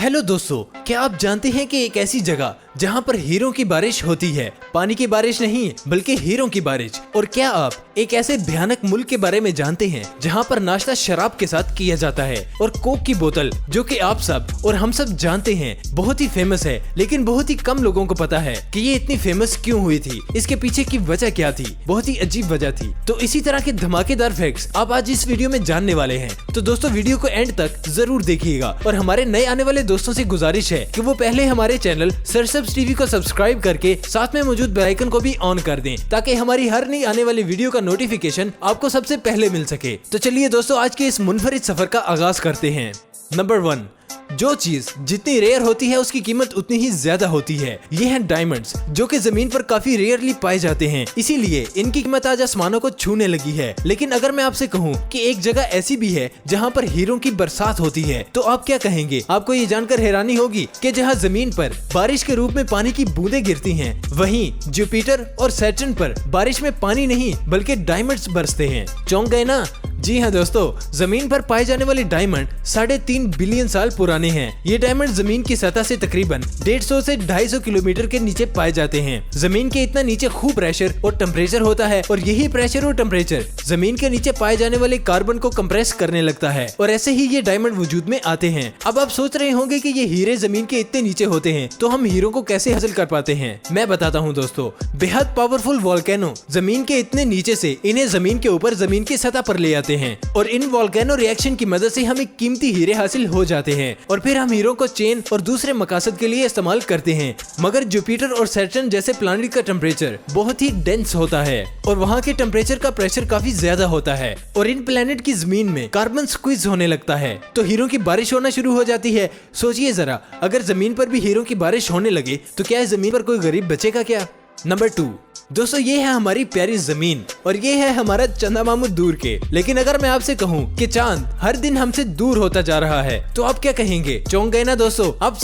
Hello दोस्तों, क्या आप जानते हैं कि एक ऐसी जगह जहां पर हीरों की बारिश होती है, पानी की बारिश नहीं बल्कि हीरों की बारिश। और क्या आप एक ऐसे भयानक मुल्क के बारे में जानते हैं जहां पर नाश्ता शराब के साथ किया जाता है और कोक की बोतल, जो कि आप सब और हम सब जानते हैं बहुत ही फेमस है, लेकिन बहुत ही कम लोगों को पता है कि ये इतनी फेमस क्यों हुई थी, इसके पीछे की वजह क्या थी। बहुत ही अजीब वजह थी। तो इसी तरह के धमाकेदार फैक्ट्स आप आज इस वीडियो में जानने वाले हैं। तो दोस्तों, वीडियो को एंड तक जरूर देखिएगा और हमारे नए आने वाले दोस्तों से गुजारिश है कि वो पहले हमारे चैनल सरसब्स टीवी को सब्सक्राइब करके साथ में मौजूद बेल आइकन को भी ऑन कर दें, ताकि हमारी हर नई आने वाली वीडियो का नोटिफिकेशन आपको सबसे पहले मिल सके। तो चलिए दोस्तों, आज के इस मुनफरिद सफर का आगाज करते हैं। नंबर 1, जो चीज जितनी रेयर होती है उसकी कीमत उतनी ही ज्यादा होती है। ये हैं डायमंड्स, जो कि जमीन पर काफी रेयरली पाए जाते हैं, इसीलिए इनकी कीमत आज आसमानों को छूने लगी है। लेकिन अगर मैं आपसे कहूँ कि एक जगह ऐसी भी है जहाँ पर हीरों की बरसात होती है, तो आप क्या कहेंगे? आपको ये जानकर हैरानी होगी कि जहाँ जमीन पर बारिश के रूप में पानी की बूंदें गिरती हैं, वहीं जुपिटर और सैटर्न पर बारिश में पानी नहीं बल्कि डायमंड्स बरसते हैं। चौंक गए ना? जी हाँ दोस्तों, जमीन पर पाए जाने वाले डायमंड 3.5 बिलियन साल पुराने हैं। ये डायमंड जमीन की सतह से तकरीबन 150 से 250 किलोमीटर के नीचे पाए जाते हैं। जमीन के इतना नीचे खूब प्रेशर और टेम्परेचर होता है और यही प्रेशर और टेम्परेचर जमीन के नीचे पाए जाने वाले कार्बन को कंप्रेस करने लगता है और ऐसे ही ये डायमंड वजूद में आते हैं। अब आप सोच रहे होंगे कि ये हीरे जमीन के इतने नीचे होते हैं, तो हम हीरो को कैसे हासिल कर पाते हैं? मैं बताता हूँ दोस्तों। बेहद पावरफुल वोल्केनो जमीन के इतने नीचे से इन्हें जमीन के ऊपर जमीन की सतह पर ले आते हैं और इन वोल्केनो रिएक्शन की मदद से हमें कीमती हीरे हासिल हो जाते हैं और फिर हम हीरो को चेन और दूसरे मकासद के लिए इस्तेमाल करते हैं। मगर जुपिटर और सैटर्न जैसे प्लैनेट का टेम्परेचर बहुत ही डेंस होता है और वहाँ के टेम्परेचर का प्रेशर काफी ज्यादा होता है और इन प्लैनेट की जमीन में कार्बन स्क्वीज होने लगता है, तो हीरो की बारिश होना शुरू हो जाती है। सोचिए जरा, अगर जमीन पर भी हीरो की बारिश होने लगे तो क्या जमीन पर कोई गरीब बचेगा क्या? नंबर 2, दोस्तों, ये है हमारी प्यारी जमीन और ये है हमारा चंदा मामू दूर के। लेकिन अगर मैं आपसे कहूँ कि चांद हर दिन हमसे दूर होता जा रहा है, तो आप क्या कहेंगे? चौंक गए ना दोस्तों? आप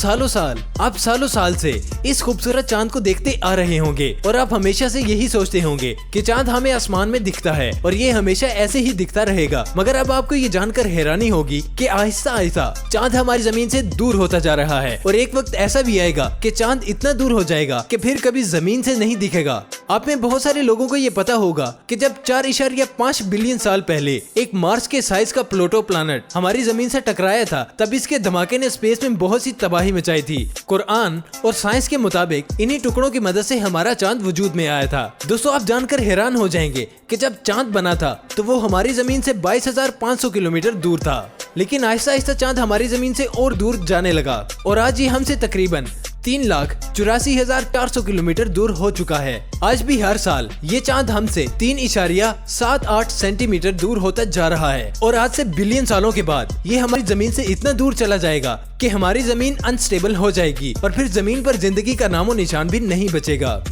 सालों साल से इस खूबसूरत चांद को देखते आ रहे होंगे और आप हमेशा से यही सोचते होंगे कि चांद हमें आसमान में दिखता है और ये हमेशा ऐसे ही दिखता रहेगा। मगर अब आपको ये जानकर हैरानी होगी कि आहिस्ता आहिस्ता चांद हमारी जमीन से दूर होता जा रहा है और एक वक्त ऐसा भी आएगा कि चांद इतना दूर हो जाएगा कि फिर कभी जमीन से नहीं दिखेगा। आप में बहुत सारे लोगों को ये पता होगा कि जब 4.5 बिलियन साल पहले एक मार्स के साइज का प्लूटो प्लैनेट हमारी जमीन से टकराया था, तब इसके धमाके ने स्पेस में बहुत सी तबाही मचाई थी। कुरान और साइंस के मुताबिक इन्हीं टुकड़ों की मदद से हमारा चांद वजूद में आया था। दोस्तों, आप जानकर हैरान हो जाएंगे कि जब चांद बना था तो वो हमारी जमीन से 22,500 किलोमीटर दूर था, लेकिन आहिस्ता आहिस्ता चांद हमारी जमीन से और दूर जाने लगा और आज ये हमसे तकरीबन 3,84,400 किलोमीटर दूर हो चुका है। आज भी हर साल ये चांद हमसे 3.78 सेंटीमीटर दूर होता जा रहा है और आज से बिलियन सालों के बाद ये हमारी जमीन से इतना दूर चला जाएगा कि हमारी जमीन अनस्टेबल हो जाएगी और फिर जमीन पर जिंदगी का नामो निशान भी नहीं बचेगा।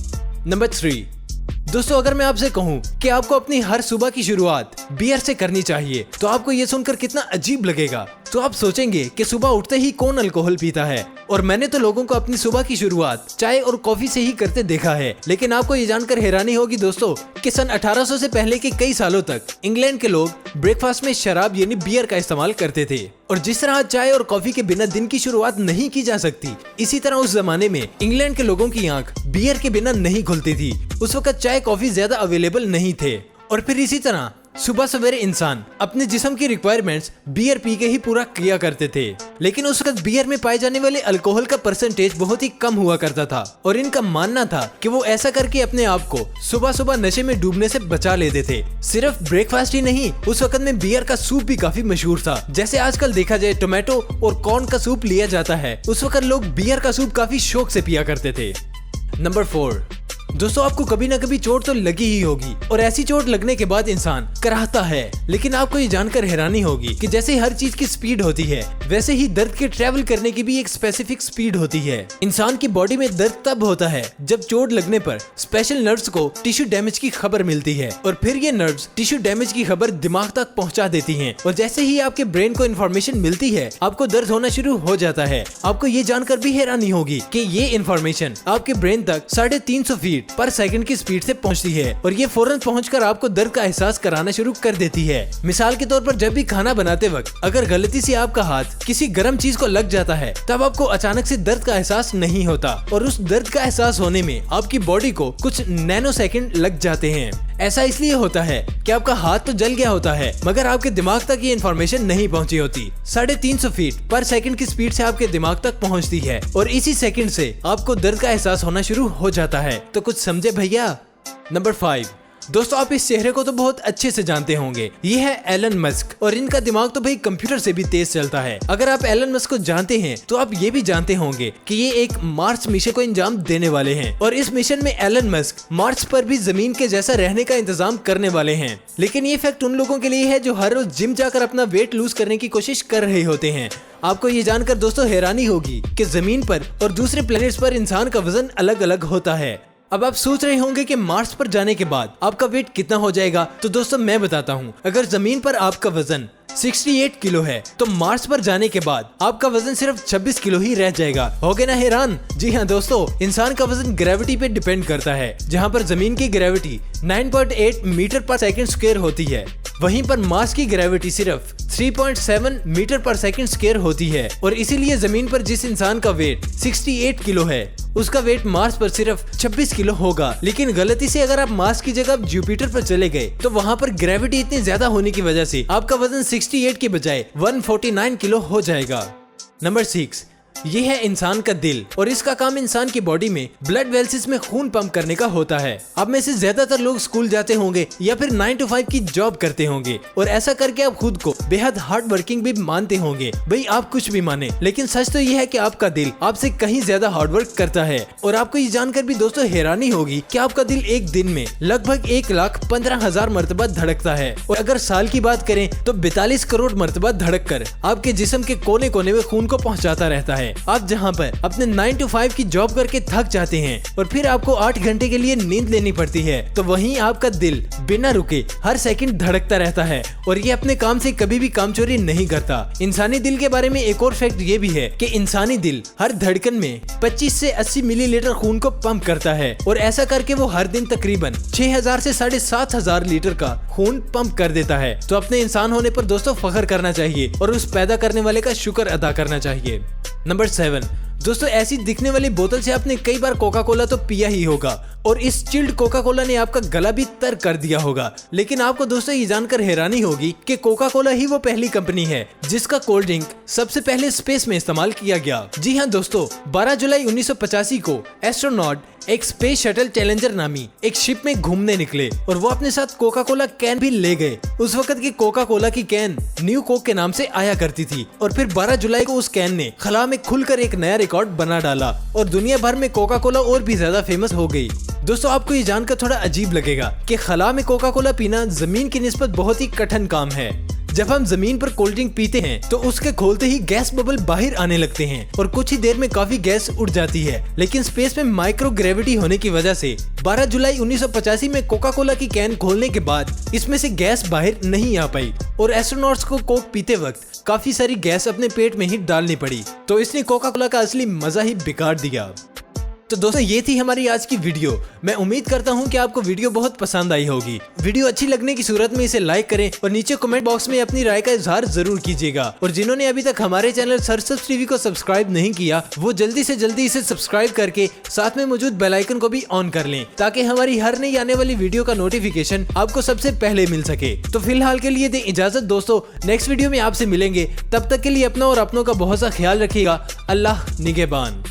नंबर 3, दोस्तों, अगर मैं आपसे कहूँ कि आपको अपनी हर सुबह की शुरुआत बियर से करनी चाहिए, तो आपको ये सुनकर कितना अजीब लगेगा। तो आप सोचेंगे कि सुबह उठते ही कौन अल्कोहल पीता है, और मैंने तो लोगों को अपनी सुबह की शुरुआत चाय और कॉफी से ही करते देखा है। लेकिन आपको ये जानकर हैरानी होगी दोस्तों कि सन 1800 से पहले के कई सालों तक इंग्लैंड के लोग ब्रेकफास्ट में शराब यानी बियर का इस्तेमाल करते थे। और जिस तरह चाय और कॉफी के बिना दिन की शुरुआत नहीं की जा सकती, इसी तरह उस जमाने में इंग्लैंड के लोगों की आंख बियर के बिना नहीं खुलती थी। उस वक्त चाय कॉफी ज्यादा अवेलेबल नहीं थे और फिर इसी तरह सुबह सवेरे इंसान अपने जिस्म की रिक्वायरमेंट्स बियर पी के ही पूरा किया करते थे। लेकिन उस वक्त बियर में पाए जाने वाले अल्कोहल का परसेंटेज बहुत ही कम हुआ करता था और इनका मानना था कि वो ऐसा करके अपने आप को सुबह सुबह नशे में डूबने से बचा लेते थे। सिर्फ ब्रेकफास्ट ही नहीं, उस वक्त में बियर का सूप भी काफी मशहूर था। जैसे आजकल देखा जाए टोमेटो और कॉर्न का सूप लिया जाता है, उस वक्त लोग बियर का सूप काफी शौक से पिया करते थे। नंबर 4, दोस्तों, आपको कभी ना कभी चोट तो लगी ही होगी और ऐसी चोट लगने के बाद इंसान कराहता है। लेकिन आपको ये जानकर हैरानी होगी कि जैसे हर चीज की स्पीड होती है, वैसे ही दर्द के ट्रेवल करने की भी एक स्पेसिफिक स्पीड होती है। इंसान की बॉडी में दर्द तब होता है जब चोट लगने पर स्पेशल नर्व्स को टिश्यू डैमेज की खबर मिलती है और फिर ये नर्व्स टिश्यू डैमेज की खबर दिमाग तक पहुंचा देती हैं और जैसे ही आपके ब्रेन को इन्फॉर्मेशन मिलती है, आपको दर्द होना शुरू हो जाता है। आपको ये जानकर भी हैरानी होगी कि ये इन्फॉर्मेशन आपके ब्रेन तक 350 फीट फीट पर सेकंड की स्पीड से पहुंचती है और ये फौरन पहुंचकर आपको दर्द का एहसास कराना शुरू कर देती है। मिसाल के तौर पर जब भी खाना बनाते वक्त अगर गलती से आपका हाथ किसी गर्म चीज को लग जाता है, तब आपको अचानक से दर्द का एहसास नहीं होता और उस दर्द का एहसास होने में आपकी बॉडी को कुछ नैनो सेकंड लग जाते हैं। ऐसा इसलिए होता है कि आपका हाथ तो जल गया होता है, मगर आपके दिमाग तक ये इन्फॉर्मेशन नहीं पहुंची होती। 350 फीट पर सेकंड की स्पीड से आपके दिमाग तक पहुंचती है और इसी सेकंड से आपको दर्द का एहसास होना शुरू हो जाता है। तो कुछ समझे भैया। नंबर 5, दोस्तों आप इस चेहरे को तो बहुत अच्छे से जानते होंगे। ये है एलन मस्क और इनका दिमाग तो भाई कंप्यूटर से भी तेज चलता है। अगर आप एलन मस्क को जानते हैं तो आप ये भी जानते होंगे कि ये एक मार्स मिशन को अंजाम देने वाले हैं और इस मिशन में एलन मस्क मार्स पर भी जमीन के जैसा रहने का इंतजाम करने वाले हैं। लेकिन ये फैक्ट उन लोगों के लिए है जो हर रोज जिम जाकर अपना वेट लूज करने की कोशिश कर रहे होते हैं। आपको ये जानकर दोस्तों हैरानी होगी कि जमीन पर और दूसरे प्लेनेट्स पर इंसान का वजन अलग अलग होता है। अब आप सोच रहे होंगे कि मार्स पर जाने के बाद आपका वेट कितना हो जाएगा। तो दोस्तों मैं बताता हूँ, अगर जमीन पर आपका वजन 68 किलो है तो मार्स पर जाने के बाद आपका वजन सिर्फ 26 किलो ही रह जाएगा। हो गए ना हैरान। जी हाँ दोस्तों, इंसान का वजन ग्रेविटी पे डिपेंड करता है। जहाँ पर जमीन की ग्रेविटी 9.8 मीटर पर सेकंड स्क्वायर होती है, वहीं पर मार्स की ग्रेविटी सिर्फ 3.7 मीटर पर सेकंड स्क्वायर होती है और इसीलिए जमीन पर जिस इंसान का वेट 68 किलो है उसका वेट मार्स पर सिर्फ 26 किलो होगा। लेकिन गलती से अगर आप मार्स की जगह जुपिटर पर चले गए तो वहाँ पर ग्रेविटी इतनी ज्यादा होने की वजह से आपका वजन 68 के बजाय 149 किलो हो जाएगा। नंबर 6, ये है इंसान का दिल और इसका काम इंसान की बॉडी में ब्लड वेल्सेस में खून पंप करने का होता है। अब में से ज्यादातर लोग स्कूल जाते होंगे या फिर 9 to 5 की जॉब करते होंगे और ऐसा करके आप खुद को बेहद हार्ड वर्किंग भी मानते होंगे। भाई आप कुछ भी माने, लेकिन सच तो ये है कि आपका दिल आपसे कहीं ज्यादा हार्ड वर्क करता है। और आपको ये जानकर भी दोस्तों हैरानी होगी कि आपका दिल एक दिन में लगभग 1,15,000 मरतबा धड़कता है और अगर साल की बात करें तो 42 करोड़ मरतबा धड़क कर आपके जिस्म के कोने कोने में खून को पहुँचाता रहता है। आप जहाँ पर अपने 9 to 5 की जॉब करके थक जाते हैं और फिर आपको 8 घंटे के लिए नींद लेनी पड़ती है, तो वहीं आपका दिल बिना रुके हर सेकंड धड़कता रहता है और ये अपने काम से कभी भी कामचोरी नहीं करता। इंसानी दिल के बारे में एक और फैक्ट ये भी है कि इंसानी दिल हर धड़कन में 25 से 80 मिलीलीटर खून को पंप करता है और ऐसा करके वो हर दिन तकरीबन 6000 से 7500 लीटर का खून पंप कर देता है। तो अपने इंसान होने पर दोस्तों फख्र करना चाहिए और उस पैदा करने वाले का शुक्र अदा करना चाहिए। नंबर 7, दोस्तों ऐसी दिखने वाली बोतल से आपने कई बार कोका कोला तो पिया ही होगा और इस चिल्ड कोका कोला ने आपका गला भी तर कर दिया होगा। लेकिन आपको दोस्तों ये जानकर हैरानी होगी कि कोका कोला ही वो पहली कंपनी है जिसका कोल्ड ड्रिंक सबसे पहले स्पेस में इस्तेमाल किया गया। जी हाँ दोस्तों, 12 जुलाई 1985 को एस्ट्रोनॉट एक स्पेस शटल चैलेंजर नामी एक शिप में घूमने निकले और वो अपने साथ कोका कोला कैन भी ले गए। उस वक्त की कोका कोला की कैन न्यू कोक के नाम से आया करती थी और फिर 12 जुलाई को उस कैन ने खला में खुलकर एक नया रिकॉर्ड बना डाला और दुनिया भर में कोका कोला और भी ज्यादा फेमस हो गई। दोस्तों आपको ये जानकर थोड़ा अजीब लगेगा कि खला में कोका कोला पीना जमीन की निस्बत बहुत ही कठिन काम है। जब हम जमीन पर कोल्ड ड्रिंक पीते हैं तो उसके खोलते ही गैस बबल बाहर आने लगते हैं और कुछ ही देर में काफी गैस उड़ जाती है। लेकिन स्पेस में माइक्रो ग्रेविटी होने की वजह से 12 जुलाई 1985 में कोका कोला की कैन खोलने के बाद इसमें से गैस बाहर नहीं आ पाई और एस्ट्रोनॉट्स को कोक पीते वक्त काफी सारी गैस अपने पेट में ही डालनी पड़ी। तो इसने कोका कोला का असली मजा ही बिगाड़ दिया। तो दोस्तों ये थी हमारी आज की वीडियो। मैं उम्मीद करता हूँ कि आपको वीडियो बहुत पसंद आई होगी। वीडियो अच्छी लगने की सूरत में इसे लाइक करें और नीचे कमेंट बॉक्स में अपनी राय का इजहार जरूर कीजिएगा। और जिन्होंने अभी तक हमारे चैनल सरसब्ज टीवी को सब्सक्राइब नहीं किया वो जल्दी से जल्दी इसे सब्सक्राइब करके साथ में मौजूद बेल आइकन को भी ऑन कर लें ताकि हमारी हर नई आने वाली वीडियो का नोटिफिकेशन आपको सबसे पहले मिल सके। तो फिलहाल के लिए दें इजाजत दोस्तों, नेक्स्ट वीडियो में आपसे मिलेंगे। तब तक के लिए अपना और अपनों का बहुत सा ख्याल रखिएगा। अल्लाह निगहबान।